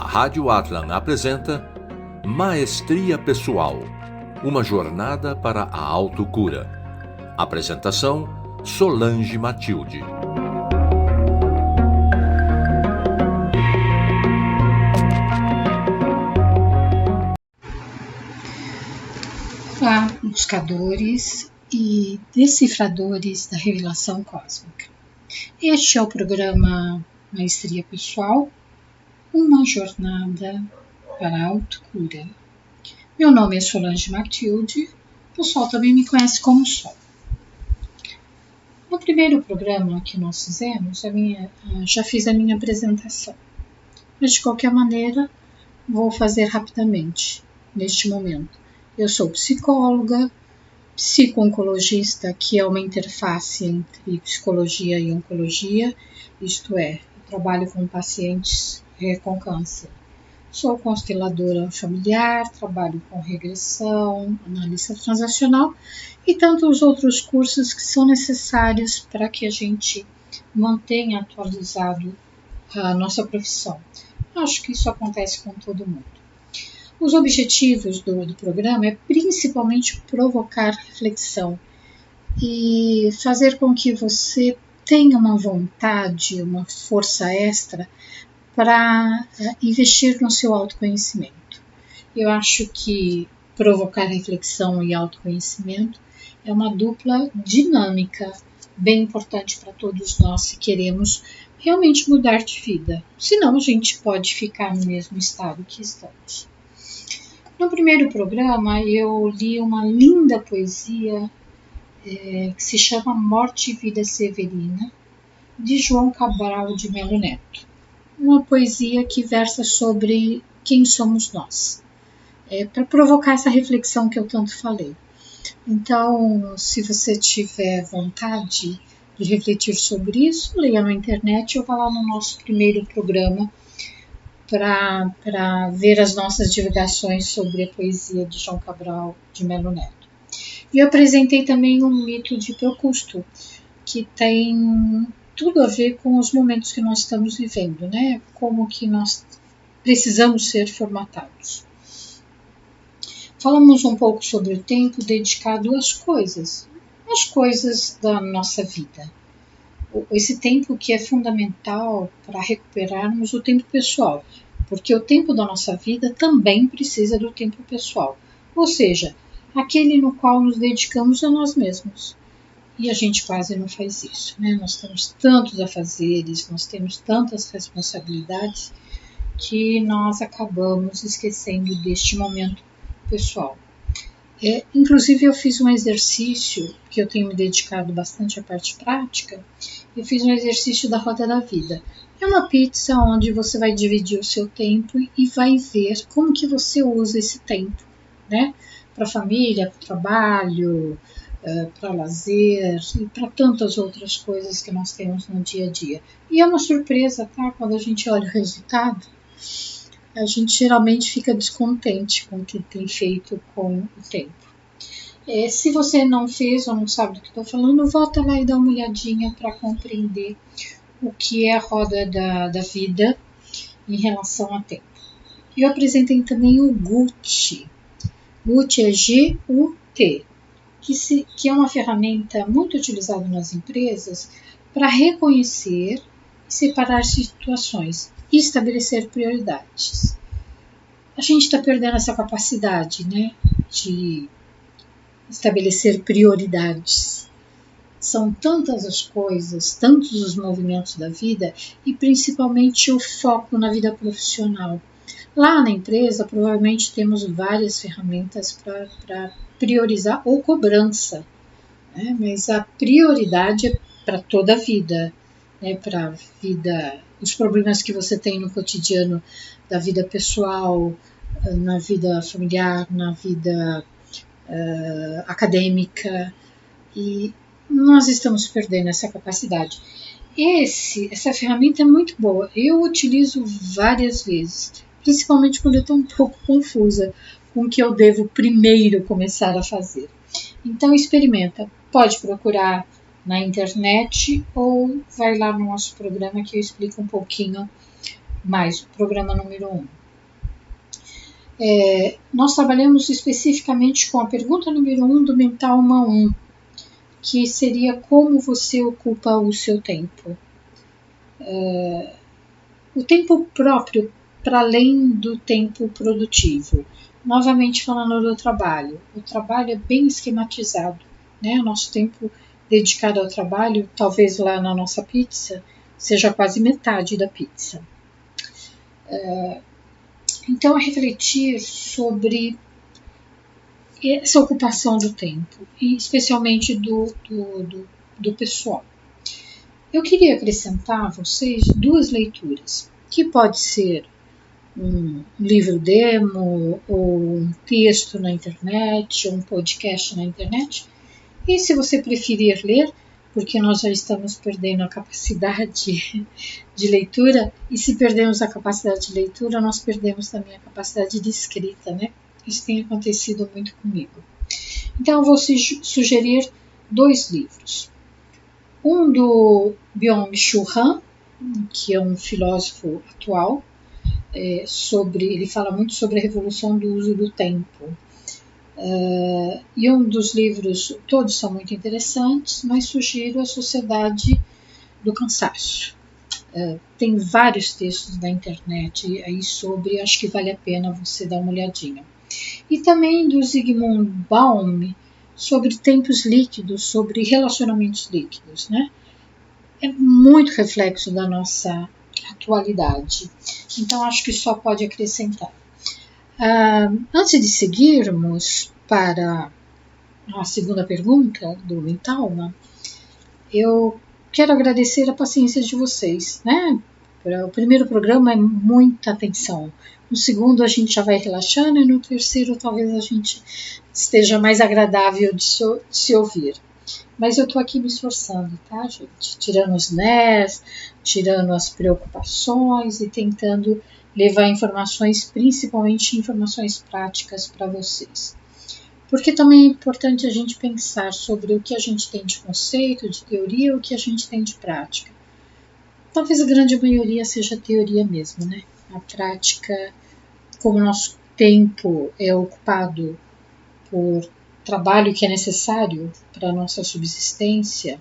Rádio Atlan apresenta Maestria Pessoal, uma jornada para a autocura. Apresentação: Solange Matilde. Olá, buscadores e decifradores da revelação cósmica. Este é o programa Maestria Pessoal, uma jornada para a autocura. Meu nome é Solange Matilde, o pessoal também me conhece como Sol. No primeiro programa que nós fizemos, já fiz a minha apresentação, mas de qualquer maneira vou fazer rapidamente neste momento. Eu sou psicóloga, psico-oncologista, que é uma interface entre psicologia e oncologia, isto é, eu trabalho com pacientes com câncer. Sou consteladora familiar, trabalho com regressão, analista transacional e tantos outros cursos que são necessários para que a gente mantenha atualizado a nossa profissão. Acho que isso acontece com todo mundo. Os objetivos do programa é principalmente provocar reflexão e fazer com que você tenha uma vontade, uma força extra para investir no seu autoconhecimento. Eu acho que provocar reflexão e autoconhecimento é uma dupla dinâmica bem importante para todos nós se queremos realmente mudar de vida. Senão a gente pode ficar no mesmo estado que estamos. No primeiro programa eu li uma linda poesia que se chama Morte e Vida Severina, de João Cabral de Melo Neto. Uma poesia que versa sobre quem somos nós, para provocar essa reflexão que eu tanto falei. Então, se você tiver vontade de refletir sobre isso, leia na internet ou vá lá no nosso primeiro programa para ver as nossas divulgações sobre a poesia de João Cabral de Melo Neto. E eu apresentei também um mito de Procusto, que tem tudo a ver com os momentos que nós estamos vivendo, né? Como que nós precisamos ser formatados. Falamos um pouco sobre o tempo dedicado às coisas da nossa vida. Esse tempo que é fundamental para recuperarmos o tempo pessoal, porque o tempo da nossa vida também precisa do tempo pessoal, ou seja, aquele no qual nos dedicamos a nós mesmos. E a gente quase não faz isso, né? Nós temos tantos afazeres, nós temos tantas responsabilidades que nós acabamos esquecendo deste momento pessoal. Inclusive eu fiz um exercício, que eu tenho me dedicado bastante à parte prática, eu fiz um exercício da roda da vida. É uma pizza onde você vai dividir o seu tempo e vai ver como que você usa esse tempo, né? Para a família, para o trabalho, para lazer e para tantas outras coisas que nós temos no dia a dia. E é uma surpresa, tá? Quando a gente olha o resultado, a gente geralmente fica descontente com o que tem feito com o tempo. Se você não fez ou não sabe do que estou falando, volta lá e dá uma olhadinha para compreender o que é a roda da vida em relação a tempo. Eu apresentei também o GUT. GUT é G-U-T. Que é uma ferramenta muito utilizada nas empresas para reconhecer e separar situações e estabelecer prioridades. A gente está perdendo essa capacidade, né, de estabelecer prioridades. São tantas as coisas, tantos os movimentos da vida e principalmente o foco na vida profissional. Lá na empresa, provavelmente temos várias ferramentas para priorizar ou cobrança, né? Mas a prioridade é para toda a vida, né? Para a vida, os problemas que você tem no cotidiano da vida pessoal, na vida familiar, na vida acadêmica, e nós estamos perdendo essa capacidade. Essa ferramenta é muito boa, eu utilizo várias vezes, principalmente quando eu estou um pouco confusa com o que eu devo primeiro começar a fazer. Então experimenta, pode procurar na internet ou vai lá no nosso programa que eu explico um pouquinho mais o programa número 1. Nós trabalhamos especificamente com a pergunta número 1 do Mental 1, que seria como você ocupa o seu tempo. O tempo próprio para além do tempo produtivo. Novamente falando do trabalho. O trabalho é bem esquematizado, né? O nosso tempo dedicado ao trabalho, talvez lá na nossa pizza, seja quase metade da pizza. Então, é refletir sobre essa ocupação do tempo, e especialmente do pessoal. Eu queria acrescentar a vocês 2 leituras, que pode ser um livro demo, ou um texto na internet, ou um podcast na internet. E se você preferir ler, porque nós já estamos perdendo a capacidade de leitura, e se perdemos a capacidade de leitura, nós perdemos também a capacidade de escrita, né? Isso tem acontecido muito comigo. Então, eu vou sugerir 2 livros. Um do Byung-Chul Han, que é um filósofo atual, ele fala muito sobre a revolução do uso do tempo. E um dos livros, todos são muito interessantes, mas sugiro A Sociedade do Cansaço. Tem vários textos na internet aí sobre, acho que vale a pena você dar uma olhadinha. E também do Zygmunt Baum, sobre tempos líquidos, sobre relacionamentos líquidos, né? É muito reflexo da nossa atualidade. Então, acho que só pode acrescentar. Antes de seguirmos para a segunda pergunta do Mentalma, eu quero agradecer a paciência de vocês, né? O primeiro programa é muita atenção. No segundo a gente já vai relaxando e no terceiro talvez a gente esteja mais agradável de se ouvir. Mas eu estou aqui me esforçando, tá, gente? Tirando os nés, tirando as preocupações e tentando levar informações, principalmente informações práticas para vocês. Porque também é importante a gente pensar sobre o que a gente tem de conceito, de teoria, e o que a gente tem de prática. Talvez a grande maioria seja teoria mesmo, né? A prática, como o nosso tempo é ocupado por trabalho que é necessário para a nossa subsistência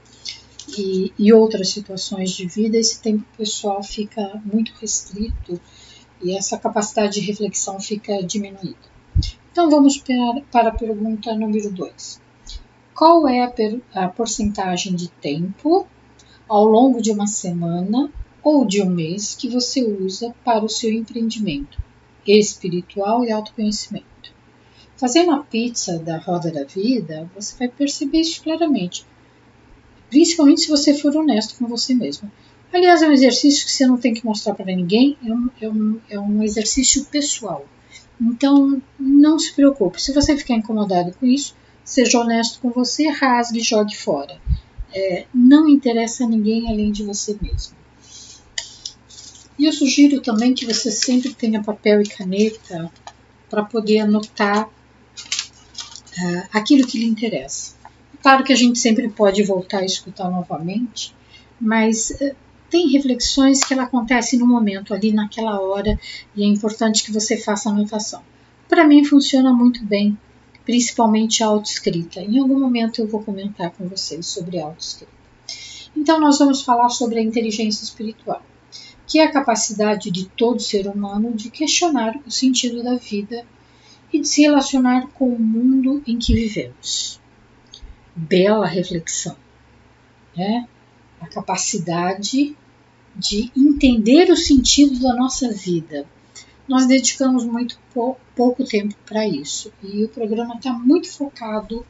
e outras situações de vida, esse tempo pessoal fica muito restrito e essa capacidade de reflexão fica diminuída. Então vamos para a pergunta número 2. Qual é a porcentagem de tempo ao longo de uma semana ou de um mês que você usa para o seu empreendimento espiritual e autoconhecimento? Fazendo a pizza da roda da vida, você vai perceber isso claramente, principalmente se você for honesto com você mesmo. Aliás, é um exercício que você não tem que mostrar para ninguém, é um exercício pessoal. Então, não se preocupe. Se você ficar incomodado com isso, seja honesto com você, rasgue e jogue fora. Não interessa a ninguém além de você mesmo. E eu sugiro também que você sempre tenha papel e caneta para poder anotar aquilo que lhe interessa. Claro que a gente sempre pode voltar a escutar novamente, mas tem reflexões que ela acontece no momento, ali naquela hora, e é importante que você faça anotação. Para mim funciona muito bem, principalmente a autoescrita. Em algum momento eu vou comentar com vocês sobre a autoescrita. Então nós vamos falar sobre a inteligência espiritual, que é a capacidade de todo ser humano de questionar o sentido da vida e de se relacionar com o mundo em que vivemos. Bela reflexão, né? A capacidade de entender o sentido da nossa vida. Nós dedicamos muito pouco tempo para isso e o programa está muito focado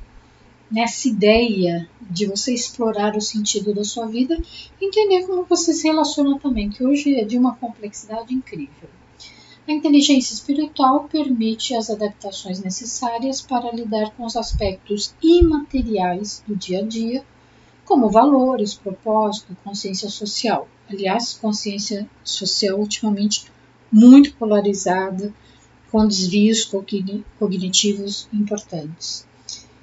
nessa ideia de você explorar o sentido da sua vida e entender como você se relaciona também, que hoje é de uma complexidade incrível. A inteligência espiritual permite as adaptações necessárias para lidar com os aspectos imateriais do dia a dia, como valores, propósito, consciência social. Aliás, consciência social ultimamente muito polarizada, com desvios cognitivos importantes.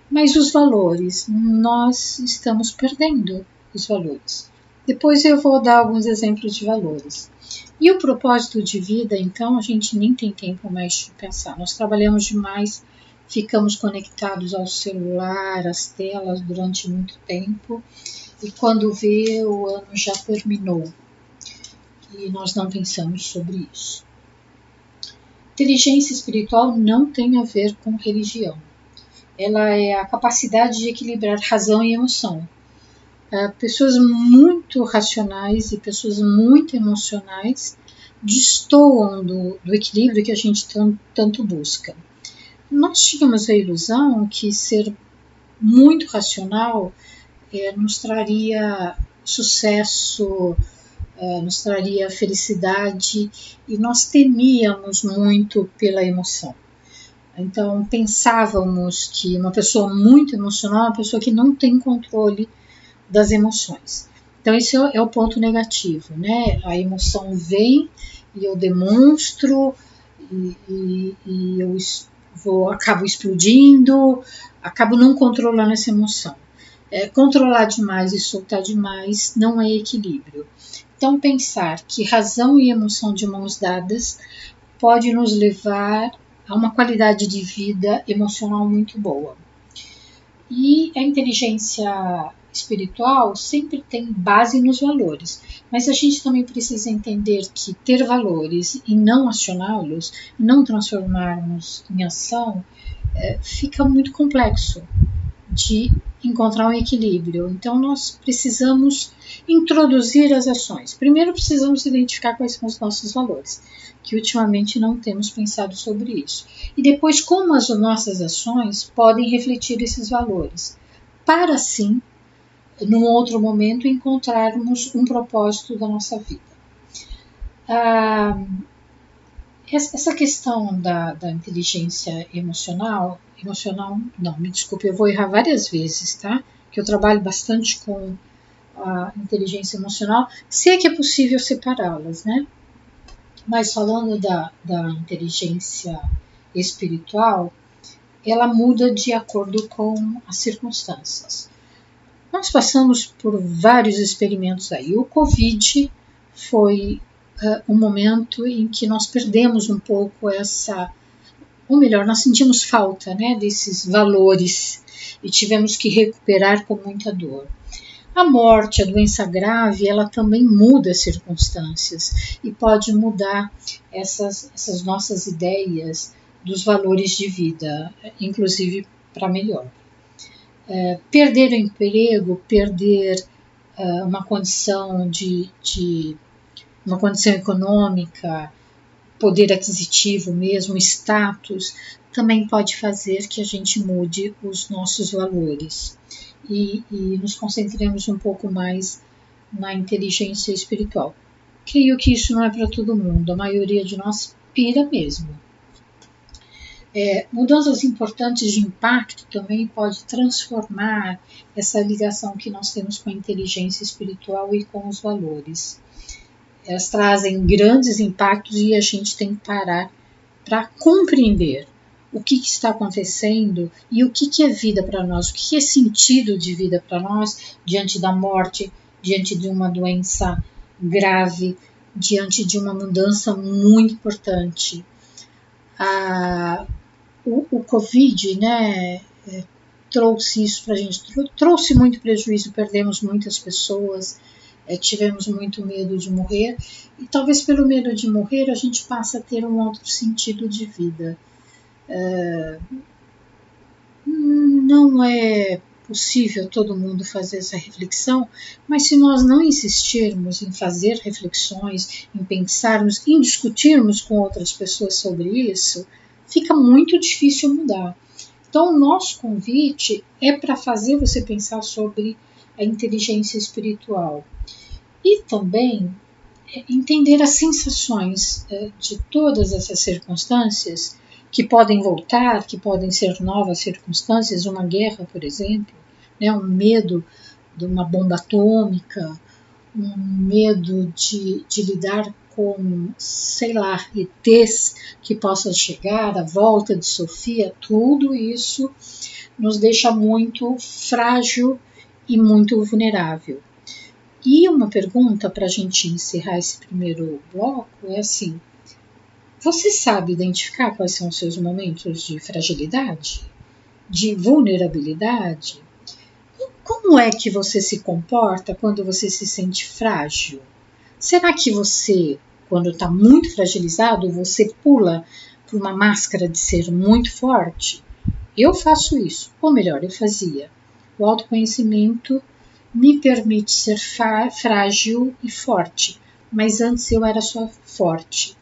Mas os valores, nós estamos perdendo os valores. Depois eu vou dar alguns exemplos de valores. E o propósito de vida, então, a gente nem tem tempo mais de pensar. Nós trabalhamos demais, ficamos conectados ao celular, às telas durante muito tempo, e quando vê, o ano já terminou. E nós não pensamos sobre isso. Inteligência espiritual não tem a ver com religião. Ela é a capacidade de equilibrar razão e emoção. Pessoas muito racionais e pessoas muito emocionais destoam do equilíbrio que a gente tanto busca. Nós tínhamos a ilusão que ser muito racional nos traria sucesso, nos traria felicidade, e nós temíamos muito pela emoção. Então pensávamos que uma pessoa muito emocional é uma pessoa que não tem controle das emoções. Então esse é o ponto negativo, né? A emoção vem e eu demonstro e eu acabo explodindo, acabo não controlando essa emoção. Controlar demais e soltar demais não é equilíbrio. Então pensar que razão e emoção de mãos dadas pode nos levar a uma qualidade de vida emocional muito boa. E a inteligência espiritual sempre tem base nos valores, mas a gente também precisa entender que ter valores e não acioná-los, não transformarmos em ação, fica muito complexo de encontrar um equilíbrio. Então nós precisamos introduzir as ações. Primeiro precisamos identificar quais são os nossos valores, que ultimamente não temos pensado sobre isso. E depois como as nossas ações podem refletir esses valores, para assim, num outro momento, encontrarmos um propósito da nossa vida. Essa questão da inteligência emocional não, me desculpe, eu vou errar várias vezes, tá? Que eu trabalho bastante com a inteligência emocional, se é que é possível separá-las, né? Mas falando da inteligência espiritual, ela muda de acordo com as circunstâncias. Nós passamos por vários experimentos aí. O Covid foi um momento em que nós perdemos um pouco ou melhor, nós sentimos falta, né, desses valores e tivemos que recuperar com muita dor. A morte, a doença grave, ela também muda as circunstâncias e pode mudar essas nossas ideias dos valores de vida, inclusive para melhor. Perder o emprego, perder uma condição uma condição econômica, poder aquisitivo mesmo, status, também pode fazer que a gente mude os nossos valores e nos concentremos um pouco mais na inteligência espiritual. Creio que isso não é para todo mundo, a maioria de nós pira mesmo. Mudanças importantes de impacto também pode transformar essa ligação que nós temos com a inteligência espiritual e com os valores. Elas trazem grandes impactos e a gente tem que parar para compreender o que está acontecendo e o que é vida para nós, o que é sentido de vida para nós diante da morte, diante de uma doença grave, diante de uma mudança muito importante. O Covid, né, trouxe isso para a gente, trouxe muito prejuízo, perdemos muitas pessoas, tivemos muito medo de morrer, e talvez pelo medo de morrer a gente passe a ter um outro sentido de vida. Não é possível todo mundo fazer essa reflexão, mas se nós não insistirmos em fazer reflexões, em pensarmos, em discutirmos com outras pessoas sobre isso, fica muito difícil mudar. Então, o nosso convite é para fazer você pensar sobre a inteligência espiritual e também entender as sensações de todas essas circunstâncias que podem voltar, que podem ser novas circunstâncias, uma guerra, por exemplo, né, um medo de uma bomba atômica, um medo de lidar com, sei lá, ETs que possam chegar, a volta de Sofia, tudo isso nos deixa muito frágil e muito vulnerável. E uma pergunta para a gente encerrar esse primeiro bloco é assim: você sabe identificar quais são os seus momentos de fragilidade, de vulnerabilidade? Como é que você se comporta quando você se sente frágil? Será que você, quando está muito fragilizado, você pula por uma máscara de ser muito forte? Eu faço isso, ou melhor, eu fazia. O autoconhecimento me permite ser frágil e forte, mas antes eu era só forte.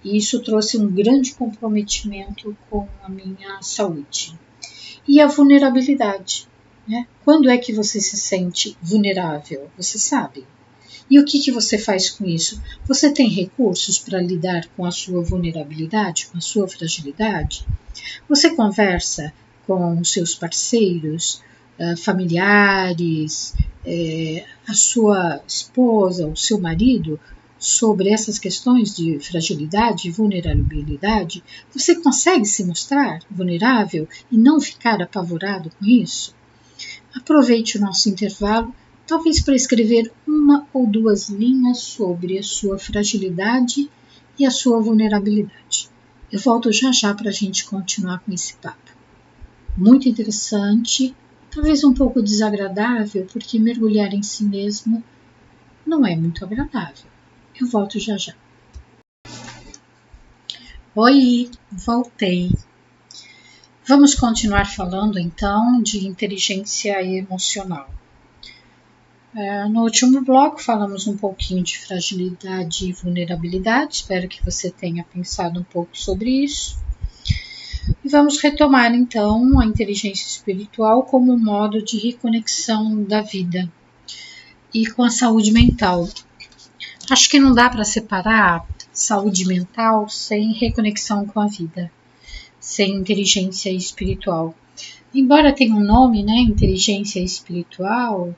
E isso trouxe um grande comprometimento com a minha saúde. E a vulnerabilidade, né? Quando é que você se sente vulnerável? Você sabe? E o que você faz com isso? Você tem recursos para lidar com a sua vulnerabilidade, com a sua fragilidade? Você conversa com os seus parceiros, familiares, a sua esposa, o seu marido, sobre essas questões de fragilidade e vulnerabilidade? Você consegue se mostrar vulnerável e não ficar apavorado com isso? Aproveite o nosso intervalo, talvez para escrever 1 ou 2 linhas sobre a sua fragilidade e a sua vulnerabilidade. Eu volto já para a gente continuar com esse papo. Muito interessante, talvez um pouco desagradável, porque mergulhar em si mesmo não é muito agradável. Eu volto já. Oi, voltei. Vamos continuar falando então de inteligência emocional. No último bloco falamos um pouquinho de fragilidade e vulnerabilidade, espero que você tenha pensado um pouco sobre isso. E vamos retomar então a inteligência espiritual como modo de reconexão da vida e com a saúde mental. Acho que não dá para separar saúde mental sem reconexão com a vida, sem inteligência espiritual. Embora tenha um nome, né, inteligência espiritual,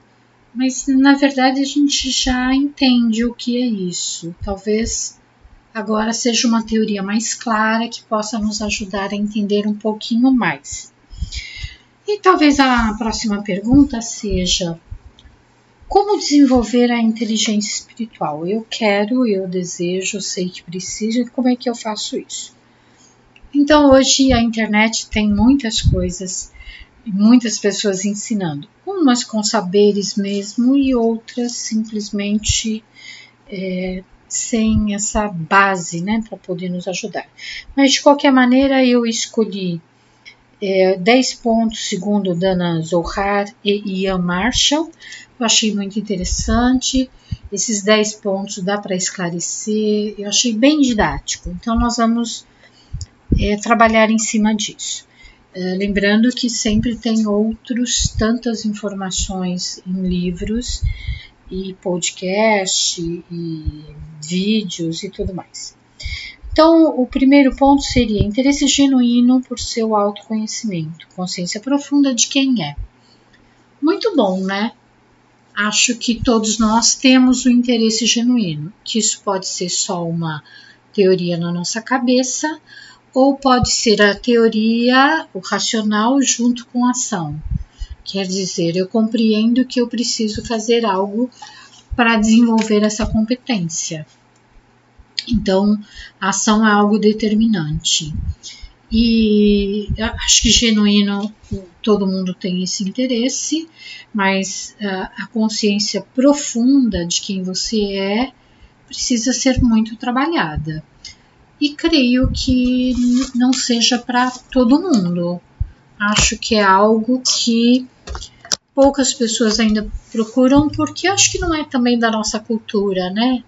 mas na verdade a gente já entende o que é isso. Talvez agora seja uma teoria mais clara que possa nos ajudar a entender um pouquinho mais. E talvez a próxima pergunta seja: como desenvolver a inteligência espiritual? Eu quero, eu desejo, eu sei que preciso, e como é que eu faço isso? Então hoje a internet tem muitas coisas, muitas pessoas ensinando, umas com saberes mesmo e outras simplesmente sem essa base, né, para poder nos ajudar. Mas de qualquer maneira eu escolhi 10 pontos segundo Dana Zohar e Ian Marshall. Eu achei muito interessante. Esses 10 pontos dá para esclarecer, eu achei bem didático. Então nós vamos trabalhar em cima disso. Lembrando que sempre tem tantas informações em livros e podcast e vídeos e tudo mais. Então, o primeiro ponto seria interesse genuíno por seu autoconhecimento, consciência profunda de quem é. Muito bom, né? Acho que todos nós temos o interesse genuíno, que isso pode ser só uma teoria na nossa cabeça, ou pode ser a teoria, o racional, junto com a ação. Quer dizer, eu compreendo que eu preciso fazer algo para desenvolver essa competência. Então, a ação é algo determinante. E acho que genuíno, todo mundo tem esse interesse, mas a consciência profunda de quem você é precisa ser muito trabalhada. E creio que não seja para todo mundo. Acho que é algo que poucas pessoas ainda procuram, porque acho que não é também da nossa cultura, né?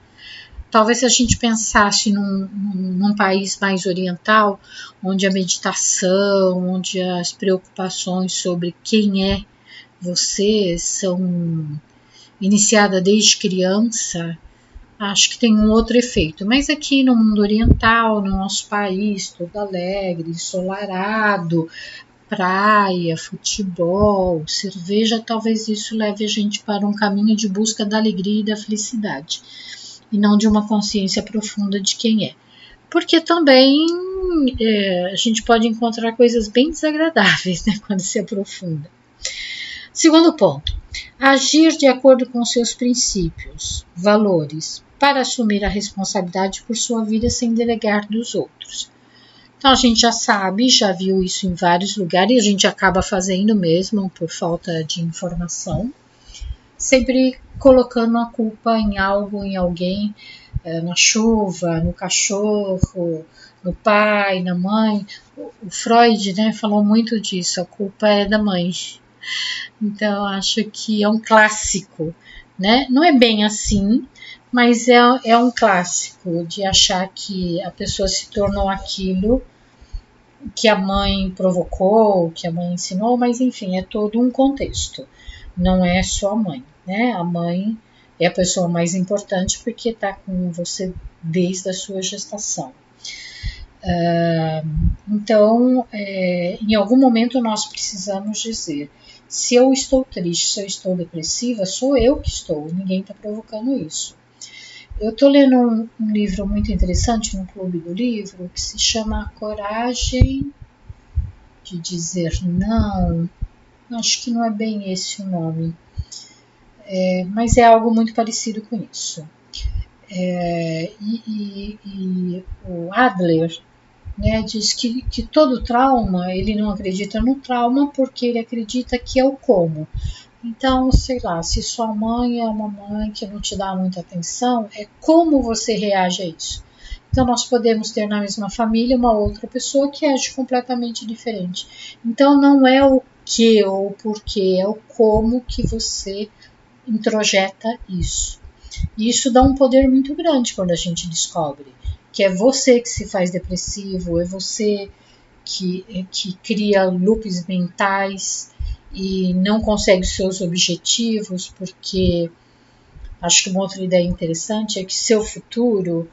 Talvez se a gente pensasse num país mais oriental, onde a meditação, onde as preocupações sobre quem é você são iniciadas desde criança, acho que tem um outro efeito. Mas aqui no mundo oriental, no nosso país, todo alegre, ensolarado, praia, futebol, cerveja, talvez isso leve a gente para um caminho de busca da alegria e da felicidade, e não de uma consciência profunda de quem é. Porque também a gente pode encontrar coisas bem desagradáveis, né, quando se aprofunda. Segundo ponto, Agir de acordo com seus princípios, valores, para assumir a responsabilidade por sua vida sem delegar dos outros. Então a gente já sabe, já viu isso em vários lugares e a gente acaba fazendo mesmo por falta de informação, sempre colocando a culpa em algo, em alguém, na chuva, no cachorro, no pai, na mãe. O Freud, né, falou muito disso, a culpa é da mãe. Então acho que é um clássico, né? Não é bem assim, mas é um clássico de achar que a pessoa se tornou aquilo que a mãe provocou, que a mãe ensinou, mas enfim, é todo um contexto. Não é só a mãe, né? A mãe é a pessoa mais importante porque está com você desde a sua gestação. Então, em algum momento nós precisamos dizer: se eu estou triste, se eu estou depressiva, sou eu que estou, ninguém está provocando isso. Eu estou lendo um livro muito interessante no Clube do Livro que se chama Coragem de Dizer Não. Acho que não é bem esse o nome, mas é algo muito parecido com isso. E o Adler, né, diz que todo trauma, ele não acredita no trauma porque ele acredita que é o como. Então, sei lá, se sua mãe é uma mãe que não te dá muita atenção, é como você reage a isso. Então, nós podemos ter na mesma família uma outra pessoa que age completamente diferente. Então, não é o que ou o porquê, é o como que você introjeta isso. E isso dá um poder muito grande quando a gente descobre que é você que se faz depressivo, é você que cria loops mentais e não consegue os seus objetivos, porque acho que uma outra ideia interessante é que seu futuro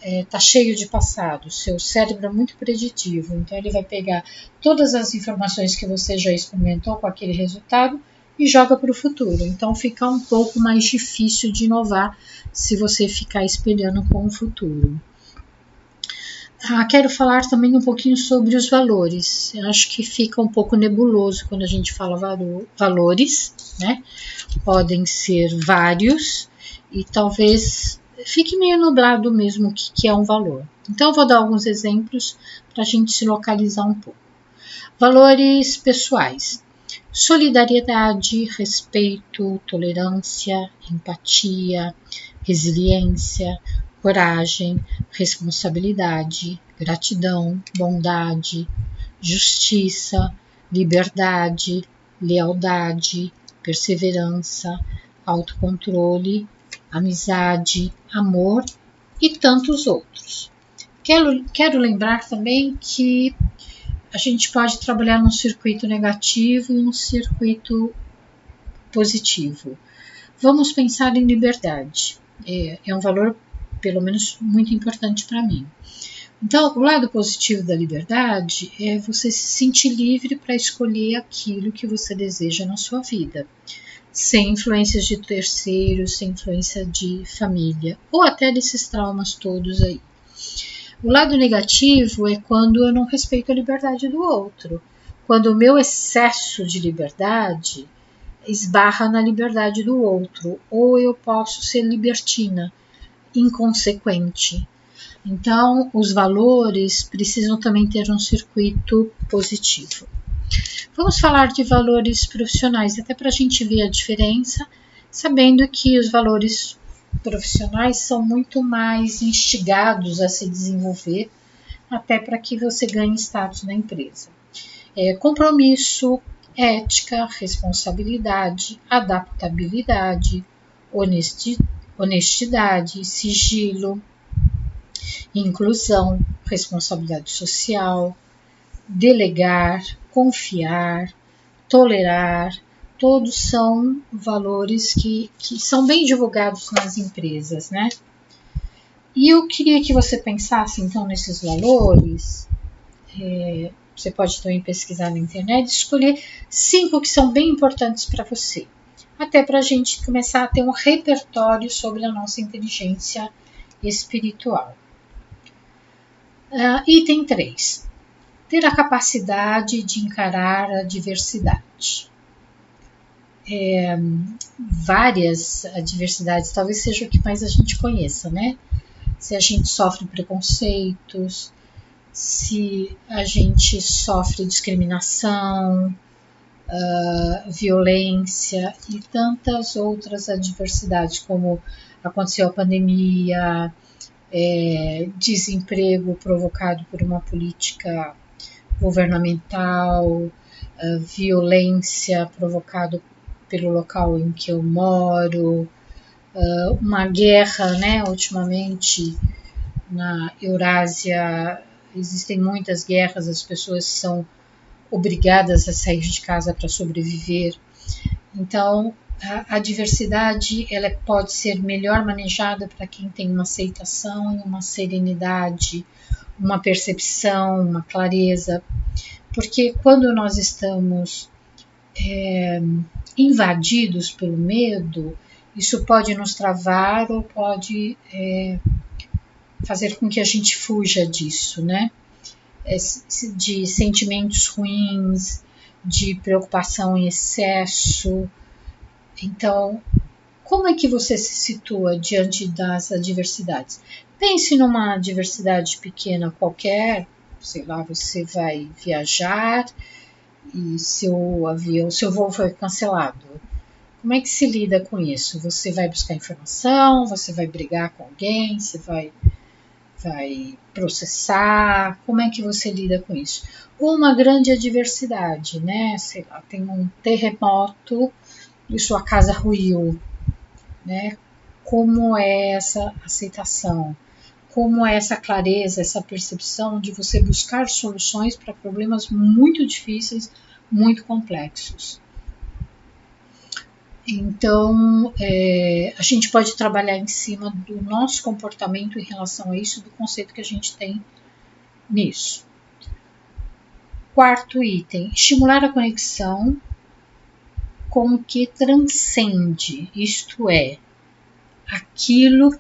está cheio de passado, seu cérebro é muito preditivo, então ele vai pegar todas as informações que você já experimentou com aquele resultado e joga para o futuro, então fica um pouco mais difícil de inovar se você ficar espelhando com o futuro. Quero falar também um pouquinho sobre os valores. Eu acho que fica um pouco nebuloso quando a gente fala valores, né? Podem ser vários e talvez fique meio nublado mesmo o que é um valor. Então eu vou dar alguns exemplos para a gente se localizar um pouco. Valores pessoais: solidariedade, respeito, tolerância, empatia, resiliência, coragem, responsabilidade, gratidão, bondade, justiça, liberdade, lealdade, perseverança, autocontrole, amizade, amor e tantos outros. Quero lembrar também que a gente pode trabalhar num circuito negativo e num circuito positivo. Vamos pensar em liberdade. É um valor, pelo menos, muito importante para mim. Então, o lado positivo da liberdade é você se sentir livre para escolher aquilo que você deseja na sua vida, sem influências de terceiros, sem influência de família, ou até desses traumas todos aí. O lado negativo é quando eu não respeito a liberdade do outro, quando o meu excesso de liberdade esbarra na liberdade do outro, ou eu posso ser libertina, inconsequente. Então, os valores precisam também ter um circuito positivo. Vamos falar de valores profissionais, até para a gente ver a diferença, sabendo que os valores profissionais são muito mais instigados a se desenvolver, até para que você ganhe status na empresa. Compromisso, ética, responsabilidade, adaptabilidade, honestidade, sigilo, inclusão, responsabilidade social, delegar, confiar, tolerar, todos são valores que são bem divulgados nas empresas, né? E eu queria que você pensasse então nesses valores. Você pode também pesquisar na internet e escolher 5 que são bem importantes para você, até para a gente começar a ter um repertório sobre a nossa inteligência espiritual. Item 3. Ter a capacidade de encarar a diversidade. várias adversidades, talvez seja o que mais a gente conheça, né? Se a gente sofre preconceitos, se a gente sofre discriminação, violência e tantas outras adversidades, como aconteceu a pandemia, desemprego provocado por uma política governamental, violência provocada pelo local em que eu moro, uma guerra, né? Ultimamente na Eurásia existem muitas guerras, as pessoas são obrigadas a sair de casa para sobreviver. Então, a diversidade ela pode ser melhor manejada para quem tem uma aceitação, uma serenidade, uma percepção, uma clareza, porque quando nós estamos invadidos pelo medo, isso pode nos travar ou pode fazer com que a gente fuja disso, né? De sentimentos ruins, de preocupação em excesso. Então, como é que você se situa diante das adversidades? Pense numa adversidade pequena qualquer, sei lá, você vai viajar e seu voo foi cancelado. Como é que se lida com isso? Você vai buscar informação, você vai brigar com alguém, você vai processar, como é que você lida com isso? Ou uma grande adversidade, né? Sei lá, tem um terremoto e sua casa ruiu, né? Como é essa aceitação? Como é essa clareza, essa percepção de você buscar soluções para problemas muito difíceis, muito complexos? Então, a gente pode trabalhar em cima do nosso comportamento em relação a isso, do conceito que a gente tem nisso. Quarto item, estimular a conexão com o que transcende, isto é, aquilo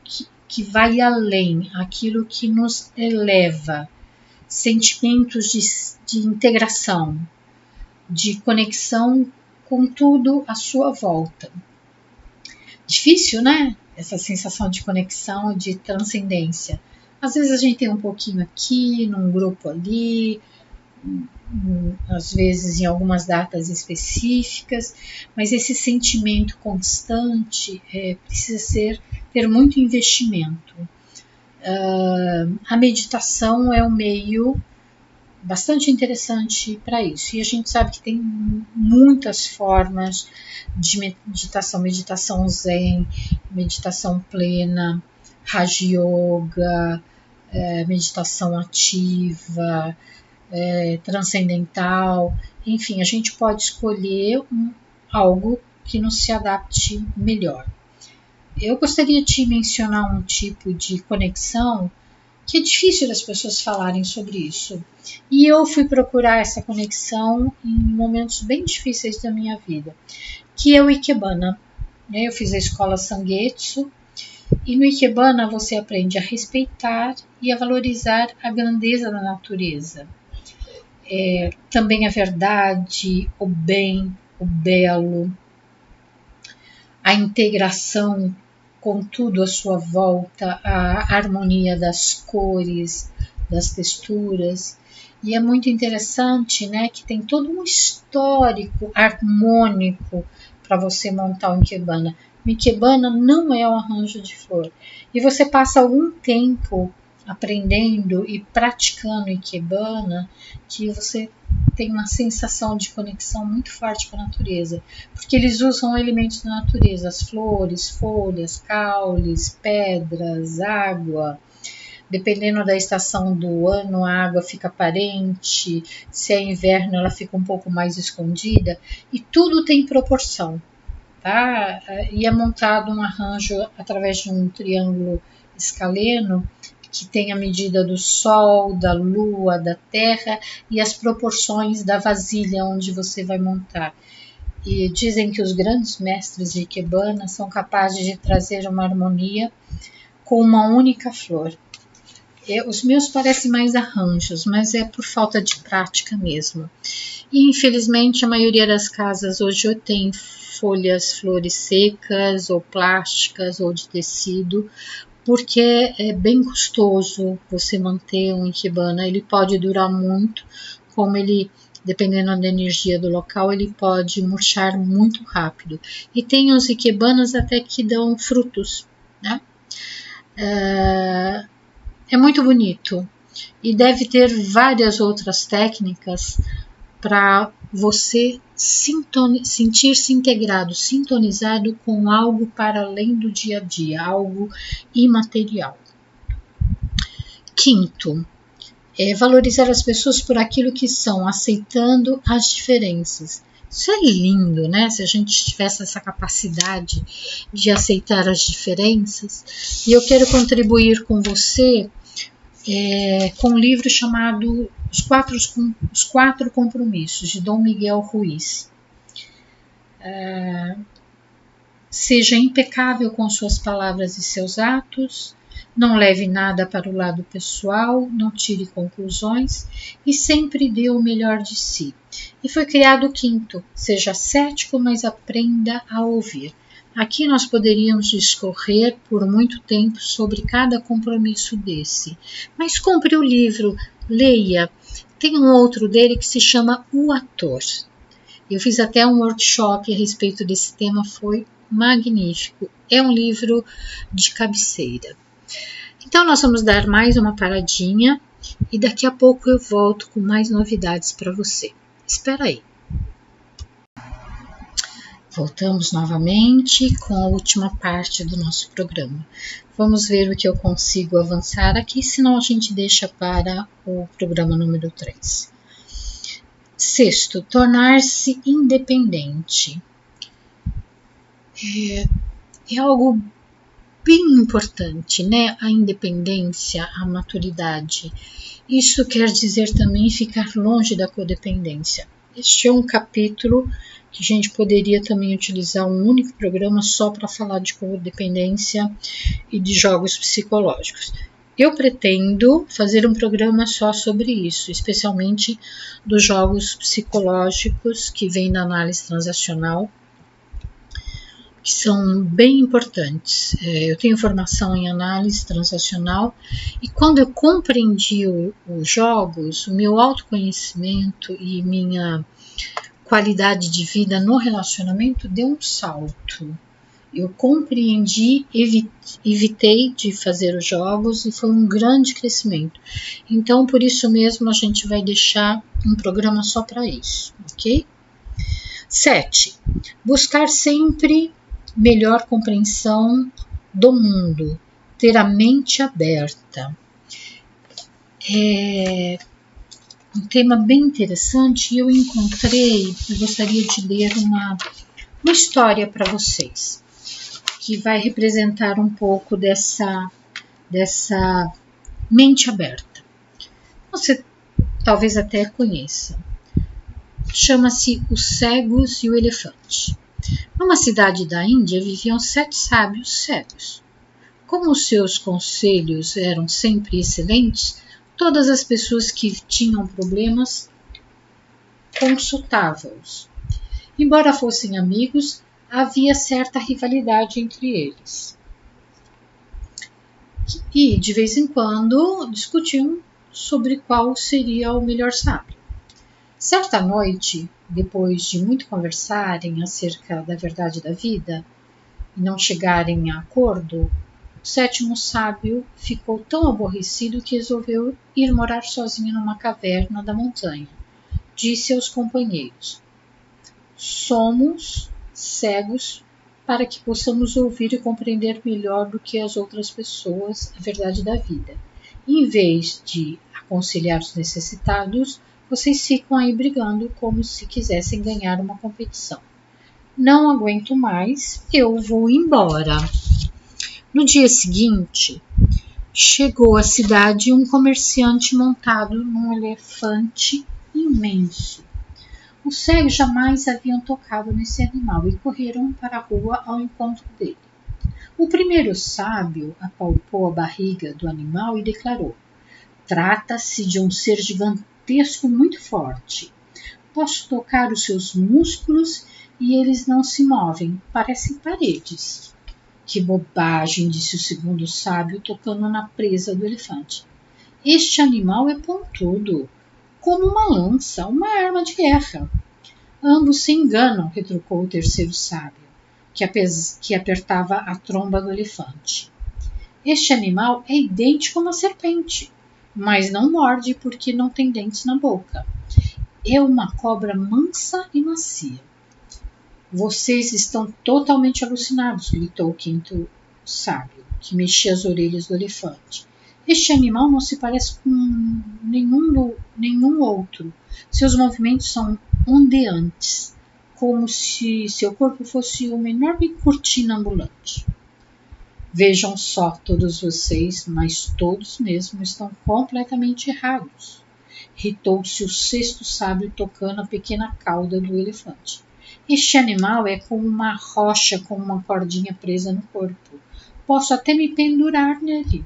que vai além, aquilo que nos eleva, sentimentos de integração, de conexão com tudo à sua volta. Difícil, né? Essa sensação de conexão, de transcendência. Às vezes a gente tem um pouquinho aqui, num grupo ali, às vezes em algumas datas específicas, mas esse sentimento constante precisa ter muito investimento. A meditação é um meio bastante interessante para isso. E a gente sabe que tem muitas formas de meditação zen, meditação plena, Raja Yoga, meditação ativa, transcendental. Enfim, a gente pode escolher algo que nos se adapte melhor. Eu gostaria de mencionar um tipo de conexão que é difícil das pessoas falarem sobre isso. E eu fui procurar essa conexão em momentos bem difíceis da minha vida, que é o Ikebana. Eu fiz a escola Sangetsu, e no Ikebana você aprende a respeitar e a valorizar a grandeza da natureza. Também a verdade, o bem, o belo, a integração com tudo à sua volta, a harmonia das cores, das texturas. E é muito interessante, né, que tem todo um histórico harmônico para você montar um Ikebana. O Ikebana não é um arranjo de flor. E você passa algum tempo aprendendo e praticando Ikebana, que você tem uma sensação de conexão muito forte com a natureza, porque eles usam elementos da natureza, as flores, folhas, caules, pedras, água. Dependendo da estação do ano, a água fica aparente, se é inverno ela fica um pouco mais escondida, e tudo tem proporção, tá? E é montado um arranjo através de um triângulo escaleno, que tem a medida do Sol, da Lua, da Terra e as proporções da vasilha onde você vai montar. E dizem que os grandes mestres de Ikebana são capazes de trazer uma harmonia com uma única flor. Os meus parecem mais arranjos, mas é por falta de prática mesmo. E infelizmente a maioria das casas hoje tem folhas, flores secas ou plásticas ou de tecido, porque é bem custoso você manter um ikebana. Ele pode durar muito, como ele, dependendo da energia do local, ele pode murchar muito rápido. E tem os ikebanas até que dão frutos, né? É muito bonito e deve ter várias outras técnicas para você sentir-se integrado, sintonizado com algo para além do dia a dia, algo imaterial. Quinto, valorizar as pessoas por aquilo que são, aceitando as diferenças. Isso é lindo, né? Se a gente tivesse essa capacidade de aceitar as diferenças. E eu quero contribuir com você com um livro chamado Os Quatro Compromissos, de Dom Miguel Ruiz. Seja impecável com suas palavras e seus atos, não leve nada para o lado pessoal, não tire conclusões e sempre dê o melhor de si. E foi criado o quinto, seja cético, mas aprenda a ouvir. Aqui nós poderíamos discorrer por muito tempo sobre cada compromisso desse. Mas compre o livro, leia. Tem um outro dele que se chama O Ator. Eu fiz até um workshop a respeito desse tema, foi magnífico. É um livro de cabeceira. Então nós vamos dar mais uma paradinha e daqui a pouco eu volto com mais novidades para você. Espera aí. Voltamos novamente com a última parte do nosso programa. Vamos ver o que eu consigo avançar aqui, senão a gente deixa para o programa número 3. Sexto, tornar-se independente. É algo bem importante, né? A independência, a maturidade. Isso quer dizer também ficar longe da codependência. Este é um capítulo que a gente poderia também utilizar um único programa só para falar de codependência e de jogos psicológicos. Eu pretendo fazer um programa só sobre isso, especialmente dos jogos psicológicos que vêm da análise transacional, que são bem importantes. Eu tenho formação em análise transacional e quando eu compreendi os jogos, o meu autoconhecimento e minha qualidade de vida no relacionamento deu um salto. Eu compreendi, evitei de fazer os jogos e foi um grande crescimento. Então, por isso mesmo, a gente vai deixar um programa só para isso, ok? 7. Buscar sempre melhor compreensão do mundo, ter a mente aberta. É um tema bem interessante e eu gostaria de ler uma história para vocês, que vai representar um pouco dessa mente aberta. Você talvez até conheça. Chama-se Os Cegos e o Elefante. Numa cidade da Índia viviam 7 sábios cegos. Como os seus conselhos eram sempre excelentes, todas as pessoas que tinham problemas consultavam-os. Embora fossem amigos, havia certa rivalidade entre eles. E, de vez em quando, discutiam sobre qual seria o melhor sábio. Certa noite, depois de muito conversarem acerca da verdade da vida e não chegarem a acordo, o 7º sábio ficou tão aborrecido que resolveu ir morar sozinho numa caverna da montanha. Disse aos companheiros: somos cegos para que possamos ouvir e compreender melhor do que as outras pessoas a verdade da vida. E, em vez de aconselhar os necessitados, vocês ficam aí brigando como se quisessem ganhar uma competição. Não aguento mais, eu vou embora. No dia seguinte, chegou à cidade um comerciante montado num elefante imenso. Os cegos jamais haviam tocado nesse animal e correram para a rua ao encontro dele. O primeiro sábio apalpou a barriga do animal e declarou: trata-se de um ser gigantesco muito forte. Posso tocar os seus músculos e eles não se movem, parecem paredes. Que bobagem, disse o segundo sábio, tocando na presa do elefante. Este animal é pontudo, como uma lança, uma arma de guerra. Ambos se enganam, retrucou o terceiro sábio, que apertava a tromba do elefante. Este animal é idêntico a uma serpente, mas não morde porque não tem dentes na boca. É uma cobra mansa e macia. Vocês estão totalmente alucinados, gritou o quinto sábio, que mexia as orelhas do elefante. Este animal não se parece com nenhum outro. Seus movimentos são ondeantes, como se seu corpo fosse uma enorme cortina ambulante. Vejam só, todos vocês, mas todos mesmo estão completamente errados. Irritou-se o sexto sábio tocando a pequena cauda do elefante. Este animal é como uma rocha com uma cordinha presa no corpo. Posso até me pendurar nele.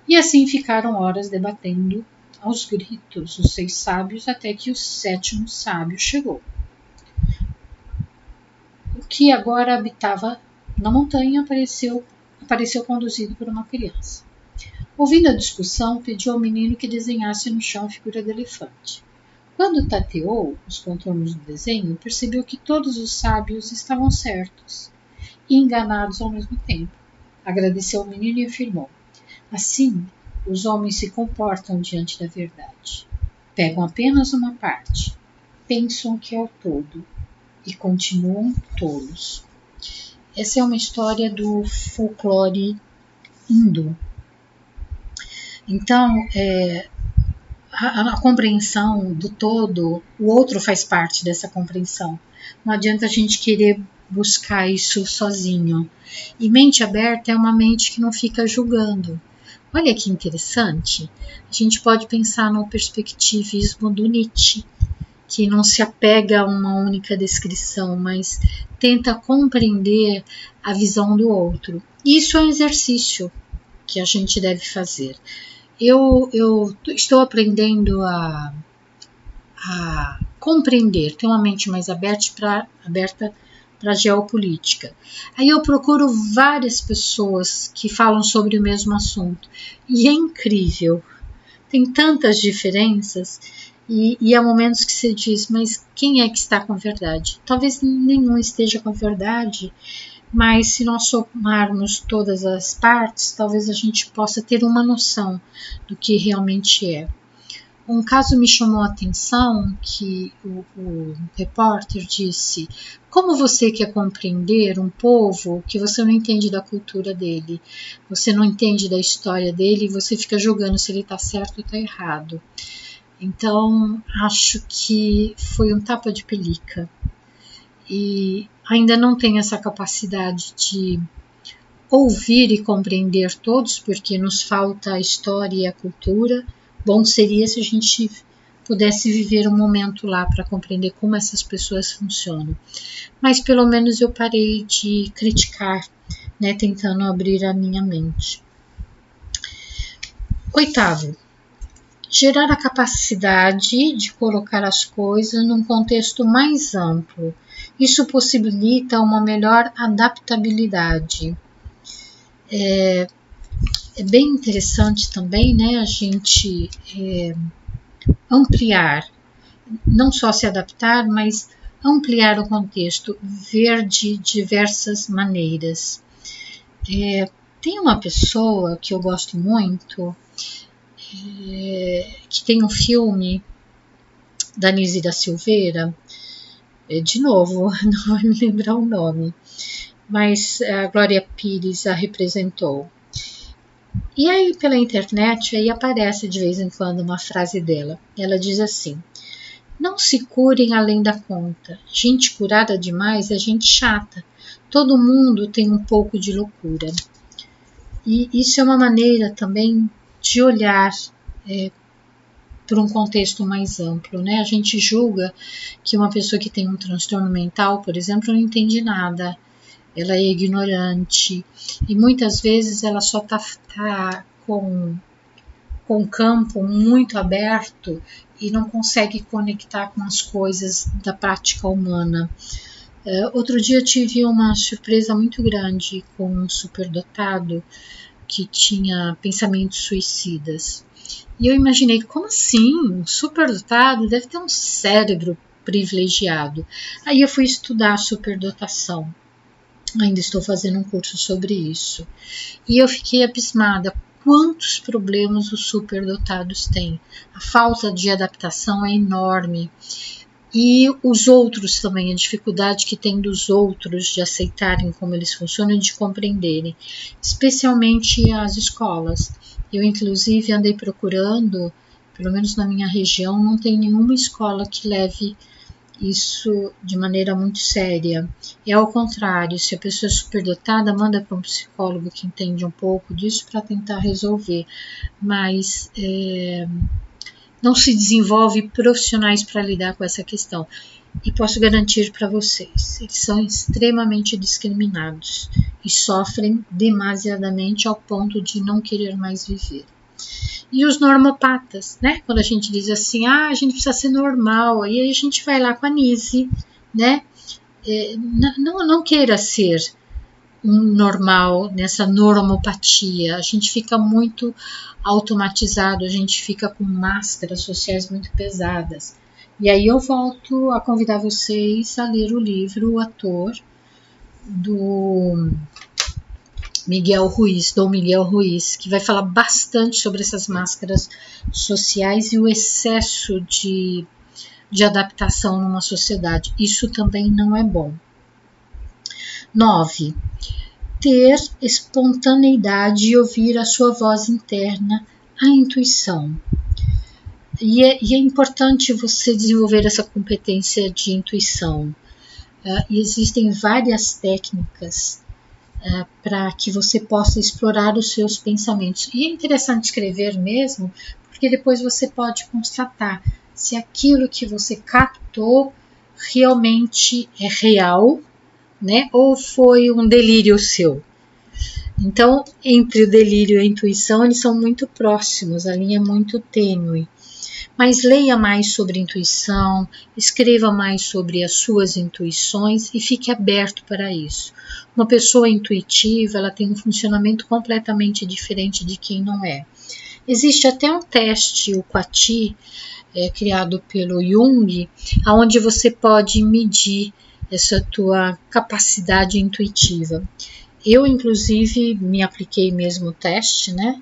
E assim ficaram horas debatendo aos gritos os 6 sábios até que o 7º sábio chegou. O que agora habitava na montanha apareceu conduzido por uma criança. Ouvindo a discussão, pediu ao menino que desenhasse no chão a figura do elefante. Quando tateou os contornos do desenho, percebeu que todos os sábios estavam certos e enganados ao mesmo tempo. Agradeceu ao menino e afirmou: assim, os homens se comportam diante da verdade. Pegam apenas uma parte, pensam que é o todo e continuam tolos. Essa é uma história do folclore hindu. Então, a compreensão do todo, o outro faz parte dessa compreensão. Não adianta a gente querer buscar isso sozinho. E mente aberta é uma mente que não fica julgando. Olha que interessante. A gente pode pensar no perspectivismo do Nietzsche, que não se apega a uma única descrição, mas tenta compreender a visão do outro. Isso é um exercício que a gente deve fazer. Eu estou aprendendo a compreender, ter uma mente mais aberta para a geopolítica. Aí eu procuro várias pessoas que falam sobre o mesmo assunto. E é incrível. Tem tantas diferenças e há momentos que se diz, mas quem é que está com a verdade? Talvez nenhum esteja com a verdade, mas se nós somarmos todas as partes, talvez a gente possa ter uma noção do que realmente é. Um caso me chamou a atenção que o repórter disse: como você quer compreender um povo que você não entende da cultura dele, você não entende da história dele e você fica julgando se ele está certo ou está errado. Então, acho que foi um tapa de pelica. E ainda não tenho essa capacidade de ouvir e compreender todos, porque nos falta a história e a cultura. Bom seria se a gente pudesse viver um momento lá para compreender como essas pessoas funcionam. Mas pelo menos eu parei de criticar, né, tentando abrir a minha mente. 8º, gerar a capacidade de colocar as coisas num contexto mais amplo. Isso possibilita uma melhor adaptabilidade. É bem interessante também, né, a gente ampliar, não só se adaptar, mas ampliar o contexto, ver de diversas maneiras. Tem uma pessoa que eu gosto muito, que tem um filme da Nise da Silveira, de novo, não vou me lembrar o nome, mas a Glória Pires a representou. E aí pela internet aí aparece de vez em quando uma frase dela. Ela diz assim: não se curem além da conta. Gente curada demais é gente chata. Todo mundo tem um pouco de loucura. E isso é uma maneira também de olhar por um contexto mais amplo, né? A gente julga que uma pessoa que tem um transtorno mental, por exemplo, não entende nada. Ela é ignorante e muitas vezes ela só está com o campo muito aberto e não consegue conectar com as coisas da prática humana. Outro dia eu tive uma surpresa muito grande com um superdotado que tinha pensamentos suicidas. E eu imaginei, como assim? Um superdotado deve ter um cérebro privilegiado. Aí eu fui estudar a superdotação. Ainda estou fazendo um curso sobre isso. E eu fiquei abismada. Quantos problemas os superdotados têm? A falta de adaptação é enorme. E os outros também, a dificuldade que tem dos outros de aceitarem como eles funcionam e de compreenderem, especialmente as escolas. Eu, inclusive, andei procurando, pelo menos na minha região, não tem nenhuma escola que leve isso de maneira muito séria. É ao contrário, se a pessoa é superdotada, manda para um psicólogo que entende um pouco disso para tentar resolver. Mas não se desenvolve profissionais para lidar com essa questão. E posso garantir para vocês, eles são extremamente discriminados e sofrem demasiadamente ao ponto de não querer mais viver. E os normopatas, né? Quando a gente diz assim, a gente precisa ser normal, aí a gente vai lá com a Nise, né? Não queira ser um normal nessa normopatia, a gente fica muito automatizado, a gente fica com máscaras sociais muito pesadas. E aí eu volto a convidar vocês a ler o livro O Ator, do Miguel Ruiz, que vai falar bastante sobre essas máscaras sociais e o excesso de adaptação numa sociedade. Isso também não é bom. 9. Ter espontaneidade e ouvir a sua voz interna, a intuição. E é importante você desenvolver essa competência de intuição. E existem várias técnicas para que você possa explorar os seus pensamentos. E é interessante escrever mesmo, porque depois você pode constatar se aquilo que você captou realmente é real, né? Ou foi um delírio seu. Então, entre o delírio e a intuição, eles são muito próximos, a linha é muito tênue. Mas leia mais sobre intuição, escreva mais sobre as suas intuições e fique aberto para isso. Uma pessoa intuitiva, ela tem um funcionamento completamente diferente de quem não é. Existe até um teste, o QATI, criado pelo Jung, onde você pode medir essa tua capacidade intuitiva. Eu, inclusive, me apliquei mesmo o teste, né?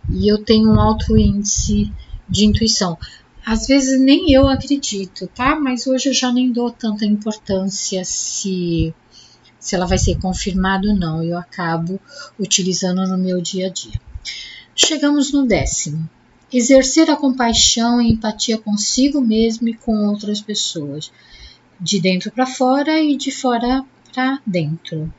E eu tenho um alto índice de intuição. Às vezes nem eu acredito, tá? Mas hoje eu já nem dou tanta importância se ela vai ser confirmada ou não. Eu acabo utilizando no meu dia a dia. Chegamos no 10º. Exercer a compaixão e empatia consigo mesmo e com outras pessoas. De dentro para fora e de fora para dentro.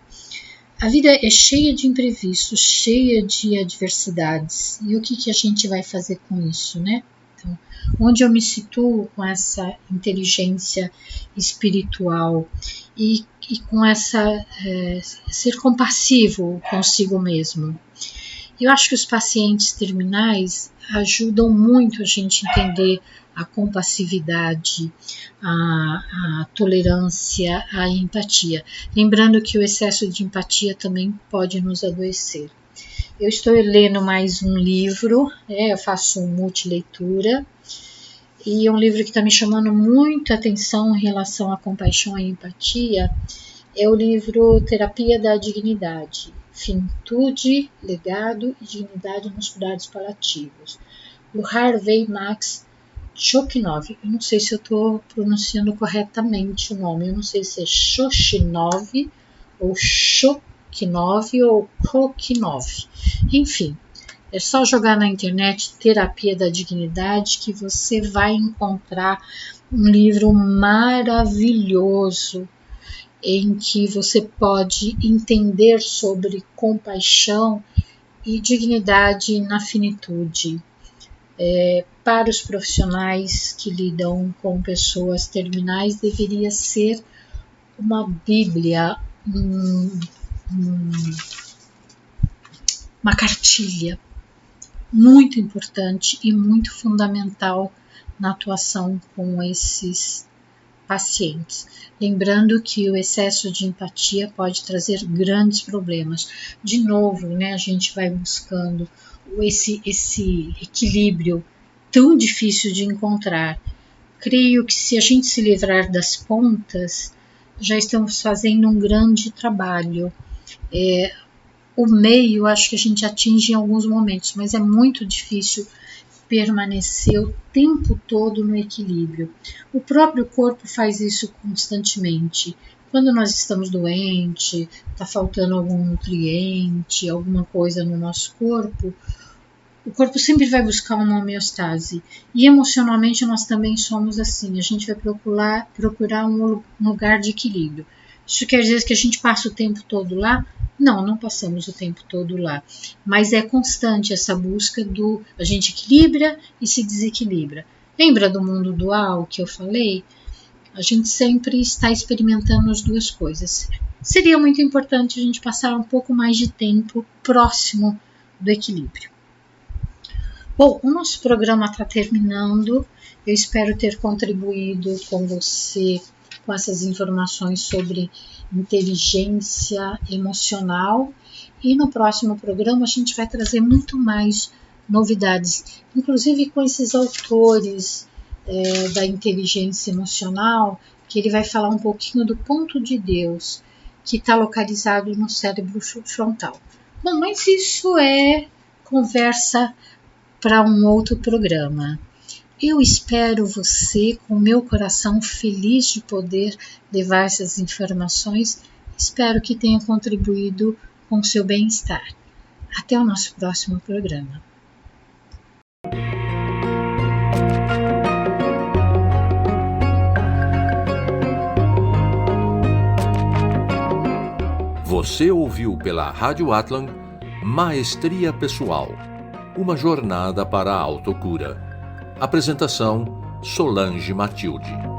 A vida é cheia de imprevistos, cheia de adversidades. E o que a gente vai fazer com isso, né? Então, onde eu me situo com essa inteligência espiritual e com essa ser compassivo consigo mesmo. Eu acho que os pacientes terminais ajudam muito a gente entender a compassividade, a tolerância, a empatia. Lembrando que o excesso de empatia também pode nos adoecer. Eu estou lendo mais um livro, eu faço multileitura, e é um livro que está me chamando muito a atenção em relação à compaixão e empatia, é o livro Terapia da Dignidade, Finitude, Legado e Dignidade nos Cuidados Paliativos, do Harvey Max Chokhinov. Eu não sei se eu estou pronunciando corretamente o nome, eu não sei se é Chokhinov ou Chokhinov ou Kokhinov. Enfim, é só jogar na internet Terapia da Dignidade que você vai encontrar um livro maravilhoso em que você pode entender sobre compaixão e dignidade na finitude. Para os profissionais que lidam com pessoas terminais, deveria ser uma bíblia, uma cartilha muito importante e muito fundamental na atuação com esses pacientes. Lembrando que o excesso de empatia pode trazer grandes problemas. De novo, né, a gente vai buscando esse equilíbrio tão difícil de encontrar. Creio que se a gente se livrar das pontas, já estamos fazendo um grande trabalho. O meio, acho que a gente atinge em alguns momentos, mas é muito difícil permanecer o tempo todo no equilíbrio. O próprio corpo faz isso constantemente. Quando nós estamos doentes, está faltando algum nutriente, alguma coisa no nosso corpo, o corpo sempre vai buscar uma homeostase. E emocionalmente nós também somos assim. A gente vai procurar um lugar de equilíbrio. Isso quer dizer que a gente passa o tempo todo lá? Não passamos o tempo todo lá. Mas é constante essa busca a gente equilibra e se desequilibra. Lembra do mundo dual que eu falei? A gente sempre está experimentando as duas coisas. Seria muito importante a gente passar um pouco mais de tempo próximo do equilíbrio. Bom, o nosso programa está terminando. Eu espero ter contribuído com você com essas informações sobre inteligência emocional. E no próximo programa a gente vai trazer muito mais novidades, inclusive com esses autores da inteligência emocional, que ele vai falar um pouquinho do ponto de Deus, que está localizado no cérebro frontal. Bom, mas isso é conversa para um outro programa. Eu espero você com meu coração feliz de poder levar essas informações. Espero que tenha contribuído com o seu bem-estar. Até o nosso próximo programa. Você ouviu pela Rádio Atlan Maestria Pessoal, uma jornada para a autocura. Apresentação: Solange Matilde.